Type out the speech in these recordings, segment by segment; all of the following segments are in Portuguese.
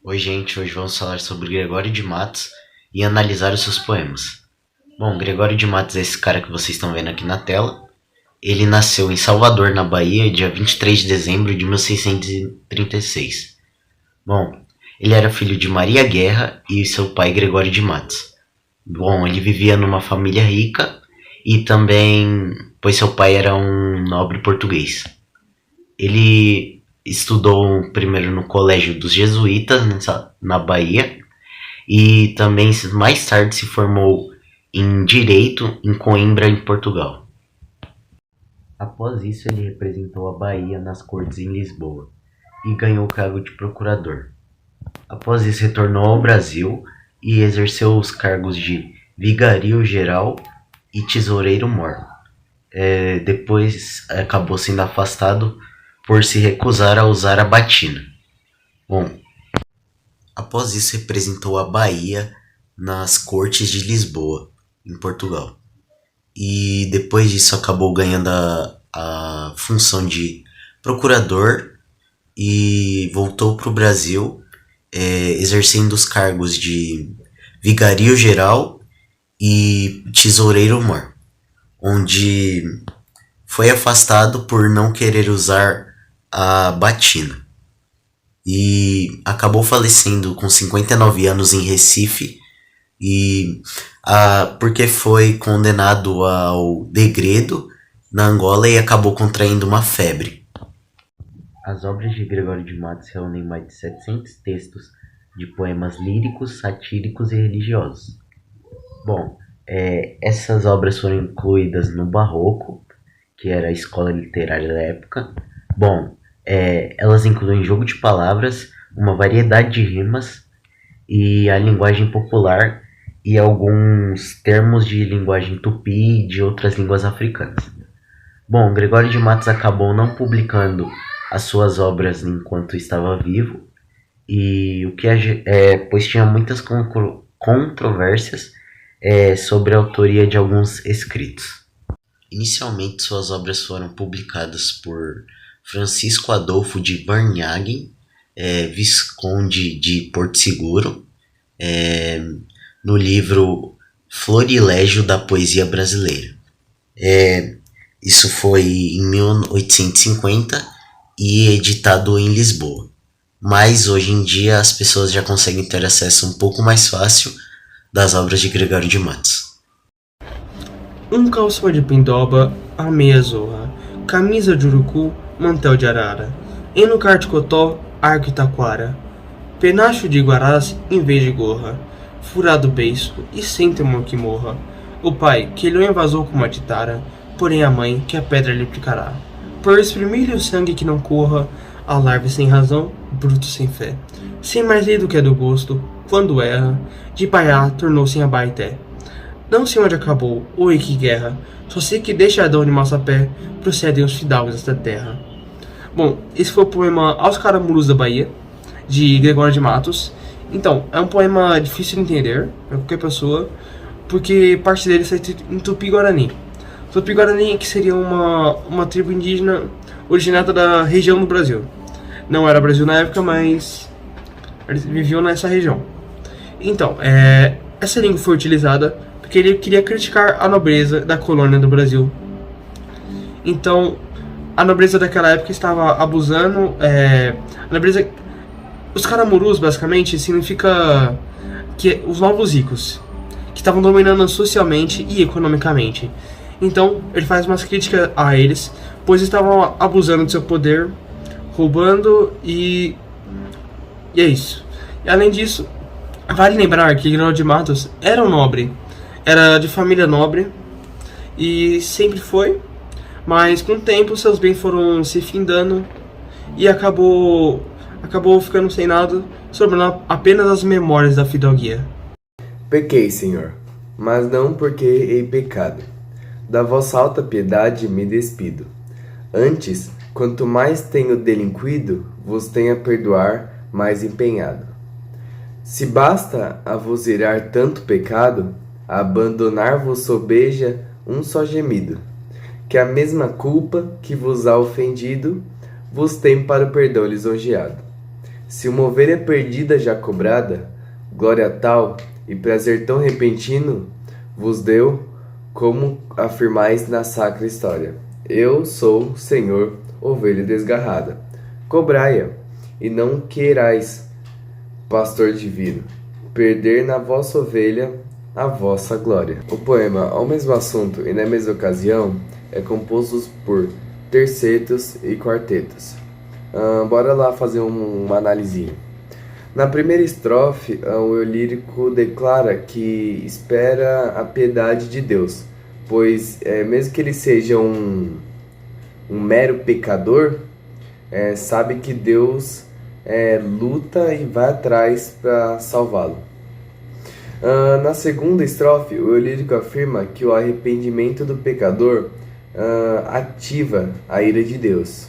Oi, gente, hoje vamos falar sobre Gregório de Matos e analisar os seus poemas. Bom, Gregório de Matos é esse cara que vocês estão vendo aqui na tela. Ele nasceu em Salvador, na Bahia, dia 23 de dezembro de 1636. Bom, ele era filho de Maria Guerra e seu pai Gregório de Matos. Bom, ele vivia numa família rica e também, pois seu pai era um nobre português. Ele estudou primeiro no Colégio dos Jesuítas, na Bahia, e também mais tarde se formou em Direito em Coimbra, em Portugal. Após isso, ele representou a Bahia nas cortes em Lisboa e ganhou o cargo de procurador. Após isso, retornou ao Brasil e exerceu os cargos de vigario-geral e tesoureiro-mor. Depois acabou sendo afastado por se recusar a usar a batina. Bom, após isso representou a Bahia nas cortes de Lisboa, em Portugal. E depois disso acabou ganhando a função de procurador e voltou para o Brasil, exercendo os cargos de vigario-geral e tesoureiro-mor, onde foi afastado por não querer usar a batina e acabou falecendo com 59 anos em Recife e porque foi condenado ao degredo na Angola e acabou contraindo uma febre. As obras de Gregório de Matos reúnem mais de 700 textos de poemas líricos, satíricos e religiosos. Bom, essas obras foram incluídas no Barroco, que era a escola literária da época. Bom, elas incluem jogo de palavras, uma variedade de rimas e a linguagem popular e alguns termos de linguagem tupi e de outras línguas africanas. Bom, Gregório de Matos acabou não publicando as suas obras enquanto estava vivo, e pois tinha muitas controvérsias sobre a autoria de alguns escritos. Inicialmente, suas obras foram publicadas por Francisco Adolfo de Bernhagen, Visconde de Porto Seguro, no livro Florilégio da Poesia Brasileira. Isso foi em 1850 e editado em Lisboa. Mas hoje em dia as pessoas já conseguem ter acesso um pouco mais fácil das obras de Gregório de Matos. Um calção de pindoba, a meia zorra, camisa de urucu, mantel de arara, eno cotó, arco e taquara, penacho de guarás em vez de gorra, furado beiço e sem temor que morra, o pai que ele o invasou com uma titara, porém a mãe que a pedra lhe picará, por exprimir-lhe o sangue que não corra, a larve sem razão, bruto sem fé, sem mais lei do que é do gosto, quando erra, de paiá tornou-se em abaeté. Não sei onde acabou, oi que guerra, só sei que deixa Adão de Massapé, procedem os fidalgos desta terra. Bom, esse foi o poema Aos Caramurus da Bahia, de Gregório de Matos. Então, é um poema difícil de entender para qualquer pessoa, porque parte dele está em Tupi-Guarani. Tupi-Guarani que seria uma tribo indígena originada da região do Brasil. Não era Brasil na época, mas eles viviam nessa região. Então, essa língua foi utilizada porque ele queria criticar a nobreza da colônia do Brasil. Então, a nobreza daquela época estava abusando. A nobreza, os caramurus, basicamente, significa que os novos ricos, que estavam dominando socialmente e economicamente. Então, ele faz umas críticas a eles, pois estavam abusando do seu poder, roubando e é isso. E além disso, vale lembrar que Gregório de Matos era um nobre, era de família nobre e sempre foi, mas com o tempo seus bens foram se findando e acabou ficando sem nada, sobrando apenas as memórias da fidalguia. Pequei, Senhor, mas não porque hei pecado. Da vossa alta piedade me despido. Antes, quanto mais tenho delinquido, vos tenho a perdoar, mais empenhado. Se basta a vos irar tanto pecado, a abandonar-vos sobeja um só gemido, que a mesma culpa que vos há ofendido, vos tem para o perdão lisonjeado. Se uma ovelha perdida já cobrada, glória tal e prazer tão repentino vos deu, como afirmais na sacra história. Eu sou, Senhor, ovelha desgarrada. Cobrai-a, e não queirais, pastor divino, perder na vossa ovelha a vossa glória. O poema, ao mesmo assunto e na mesma ocasião, é composto por tercetos e quartetos. Bora lá fazer uma análise. Na primeira estrofe, o eu lírico declara que espera a piedade de Deus, pois mesmo que ele seja um mero pecador, sabe que Deus luta e vai atrás para salvá-lo. Na segunda estrofe, o eu lírico afirma que o arrependimento do pecador ativa a ira de Deus.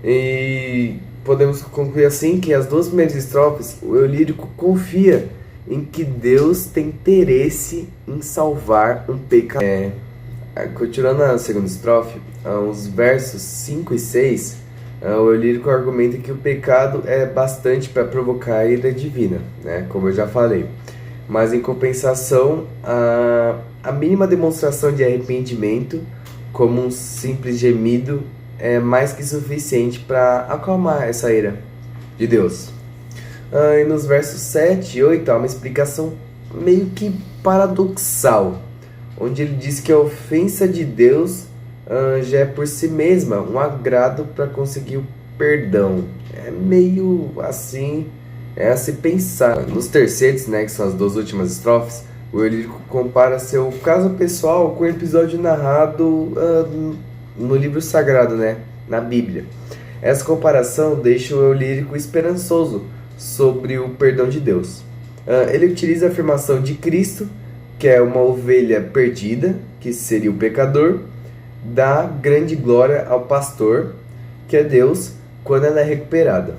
E podemos concluir assim que as duas primeiras estrofes, o eu lírico confia em que Deus tem interesse em salvar um pecador. Continuando na segunda estrofe, os versos 5 e 6, o eu lírico argumenta que o pecado é bastante para provocar a ira divina, né? Como eu já falei. Mas em compensação, a mínima demonstração de arrependimento, como um simples gemido, é mais que suficiente para acalmar essa ira de Deus. E nos versos 7 e 8 há uma explicação meio que paradoxal, onde ele diz que a ofensa de Deus já é por si mesma um agrado para conseguir o perdão. É meio assim, a se pensar. Nos tercetos, né, que são as duas últimas estrofes, o eu lírico compara seu caso pessoal com o episódio narrado no livro sagrado, né, na Bíblia. Essa comparação deixa o eu lírico esperançoso sobre o perdão de Deus. Ele utiliza a afirmação de Cristo, que é uma ovelha perdida, que seria o pecador, dá grande glória ao pastor, que é Deus, quando ela é recuperada.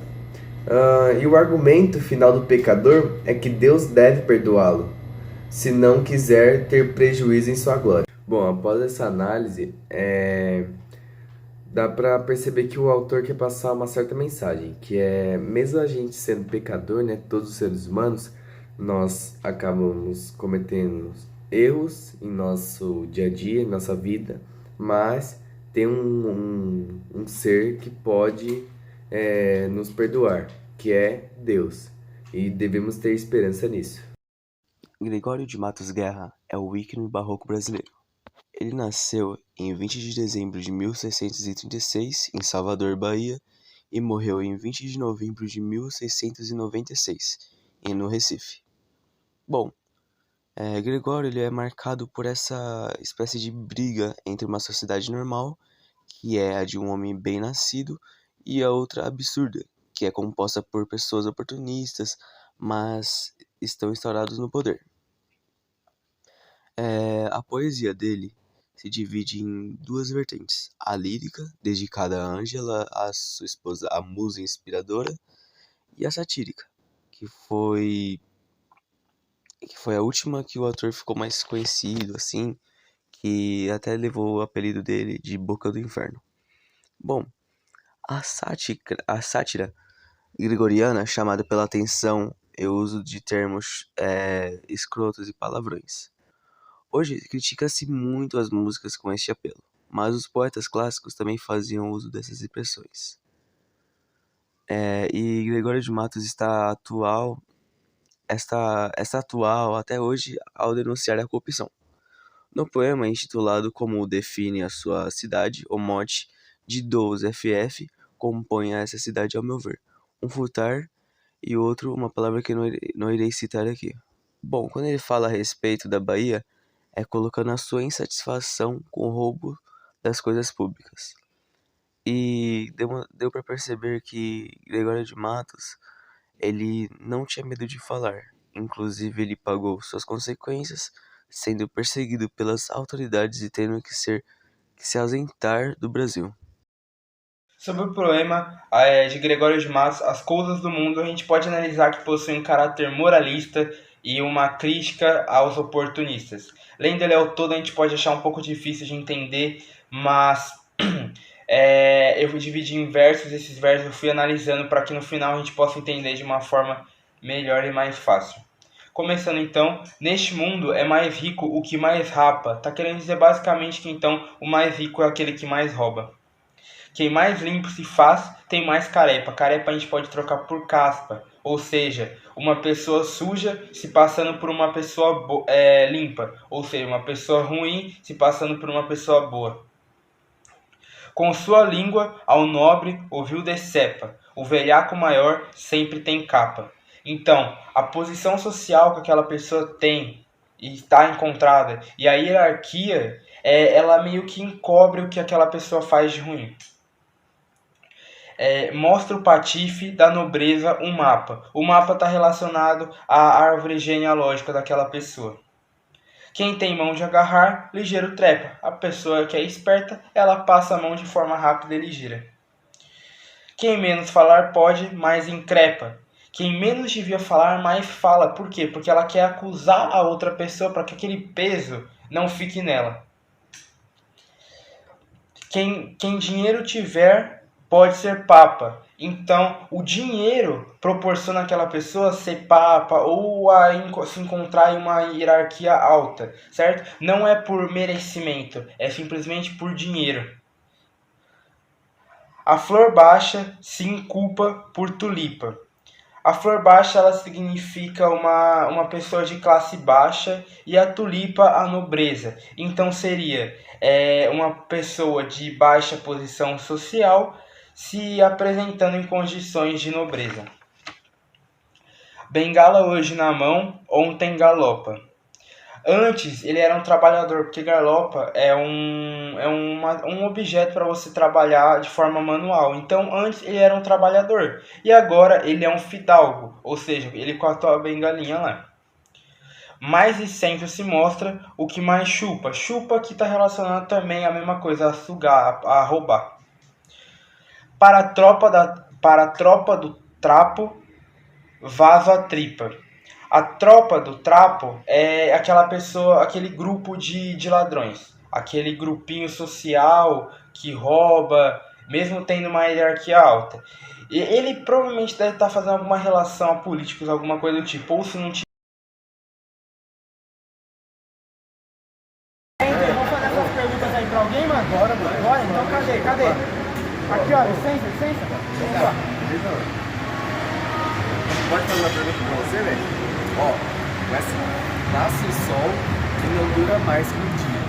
E o argumento final do pecador é que Deus deve perdoá-lo, se não quiser ter prejuízo em sua glória. Bom, após essa análise, dá para perceber que o autor quer passar uma certa mensagem, que é, mesmo a gente sendo pecador, né, todos os seres humanos, nós acabamos cometendo erros em nosso dia a dia, em nossa vida, mas tem um ser que pode nos perdoar, que é Deus, e devemos ter esperança nisso. Gregório de Matos Guerra é o ícone barroco brasileiro. Ele nasceu em 20 de dezembro de 1636, em Salvador, Bahia, e morreu em 20 de novembro de 1696, no Recife. Bom, Gregório ele é marcado por essa espécie de briga entre uma sociedade normal, que é a de um homem bem nascido, e a outra absurda, que é composta por pessoas oportunistas, mas estão instaurados no poder. A poesia dele se divide em duas vertentes: a lírica, dedicada a Ângela, a sua esposa, a musa inspiradora, e a satírica, que foi a última que o autor ficou mais conhecido, assim, que até levou o apelido dele de Boca do Inferno. Bom, a sátira gregoriana, chamada pela atenção e o uso de termos escrotos e palavrões. Hoje critica-se muito as músicas com este apelo, mas os poetas clássicos também faziam uso dessas expressões. E Gregório de Matos está atual até hoje ao denunciar a corrupção. No poema intitulado Como define a sua cidade, o mote de 12FF compõe essa cidade ao meu ver. Um furtar e outro, uma palavra que não irei citar aqui. Bom, quando ele fala a respeito da Bahia, é colocando a sua insatisfação com o roubo das coisas públicas. E deu para perceber que Gregório de Matos, ele não tinha medo de falar. Inclusive, ele pagou suas consequências, sendo perseguido pelas autoridades e tendo que se ausentar do Brasil. Sobre o poema de Gregório de Matos, As Coisas do Mundo, a gente pode analisar que possui um caráter moralista e uma crítica aos oportunistas. Lendo ele ao todo, a gente pode achar um pouco difícil de entender, mas Eu dividi em versos, esses versos eu fui analisando para que no final a gente possa entender de uma forma melhor e mais fácil. Começando então, neste mundo é mais rico o que mais rapa. Tá querendo dizer basicamente que então o mais rico é aquele que mais rouba. Quem mais limpo se faz, tem mais carepa. Carepa a gente pode trocar por caspa. Ou seja, uma pessoa suja se passando por uma pessoa limpa. Ou seja, uma pessoa ruim se passando por uma pessoa boa. Com sua língua ao nobre ouviu decepa. O velhaco maior sempre tem capa. Então, a posição social que aquela pessoa tem e está encontrada, e a hierarquia, ela meio que encobre o que aquela pessoa faz de ruim. Mostra o patife da nobreza um mapa. O mapa está relacionado à árvore genealógica daquela pessoa. Quem tem mão de agarrar, ligeiro trepa. A pessoa que é esperta, ela passa a mão de forma rápida e ligeira. Quem menos falar pode, mais increpa. Quem menos devia falar, mais fala. Por quê? Porque ela quer acusar a outra pessoa para que aquele peso não fique nela. Quem dinheiro tiver, pode ser papa. Então, o dinheiro proporciona àquela pessoa ser papa ou se encontrar em uma hierarquia alta, certo? Não é por merecimento, é simplesmente por dinheiro. A flor baixa se inculpa por tulipa. A flor baixa ela significa uma pessoa de classe baixa e a tulipa a nobreza. Então seria uma pessoa de baixa posição social se apresentando em condições de nobreza. Bengala hoje na mão, ontem galopa. Antes ele era um trabalhador, porque galopa é um objeto para você trabalhar de forma manual. Então antes ele era um trabalhador e agora ele é um fidalgo, ou seja, ele com a tua bengalinha lá. Mais e sempre se mostra o que mais chupa. Chupa que está relacionado também à mesma coisa, a sugar, a roubar. Para a tropa do trapo, vaso a tripa. A tropa do trapo é aquela pessoa, aquele grupo de ladrões. Aquele grupinho social que rouba, mesmo tendo uma hierarquia alta. E ele provavelmente deve estar fazendo alguma relação a políticos, alguma coisa do tipo. Ou se não tiver... Vamos fazer essas perguntas aí pra alguém, mano? Bora. Então cadê? Aqui, ó, licença. Vamos lá. Pode fazer uma pergunta pra você, velho? Ó, nasce o sol que não dura mais que um dia.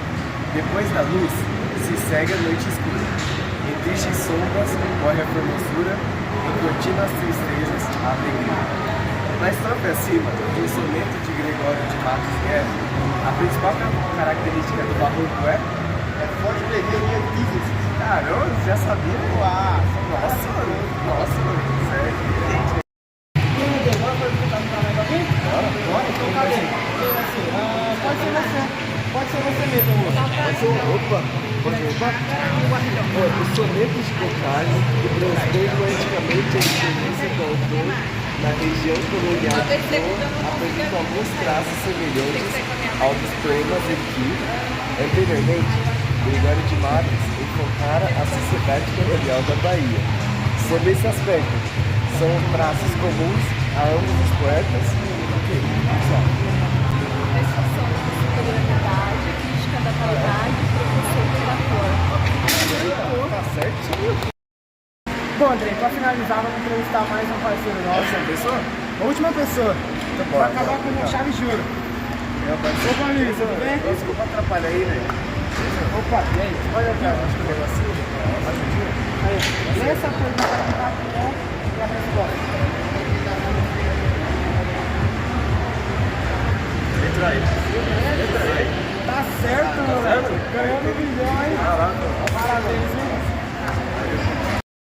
Depois da luz, se segue a noite escura. Em tristes sombras corre a formosura, encortina as tristezas, a alegria. Na estrofe acima, do soneto de Gregório de Matos Guerra, a principal característica do barroco é forte pregueira de Caramba, já sabia? Nossa, certo. Bora, então cadê? Pode ser você mesmo, moço. Os sonetos de Boccaccio transformam antigamente a experiência do autor na região colonial de Goa, apresentam alguns traços semelhantes ao dos poemas em que, anteriormente, Gregório de Matos enfocara a sociedade colonial da Bahia. Sob esse aspecto, são traços comuns a ambos os poetas. Discussão da psicologicidade, crítica da qualidade e preconceito da cor. Tá certinho. Bom, André, pra finalizar, vamos entrevistar mais um parceiro nosso. Pessoa? A última pessoa. Então Vai acabar com uma chave de ouro. Opa, amigo, tudo bem? Desculpa atrapalhar aí, velho. Opa, e aí? Olha aqui, ó. Acho que o negocinho, ajudinha. Aí, lê essa pergunta aqui rapidão e a resposta. Entra aí. Tá certo, moleque. Ganhando milhões. Parabéns, hein?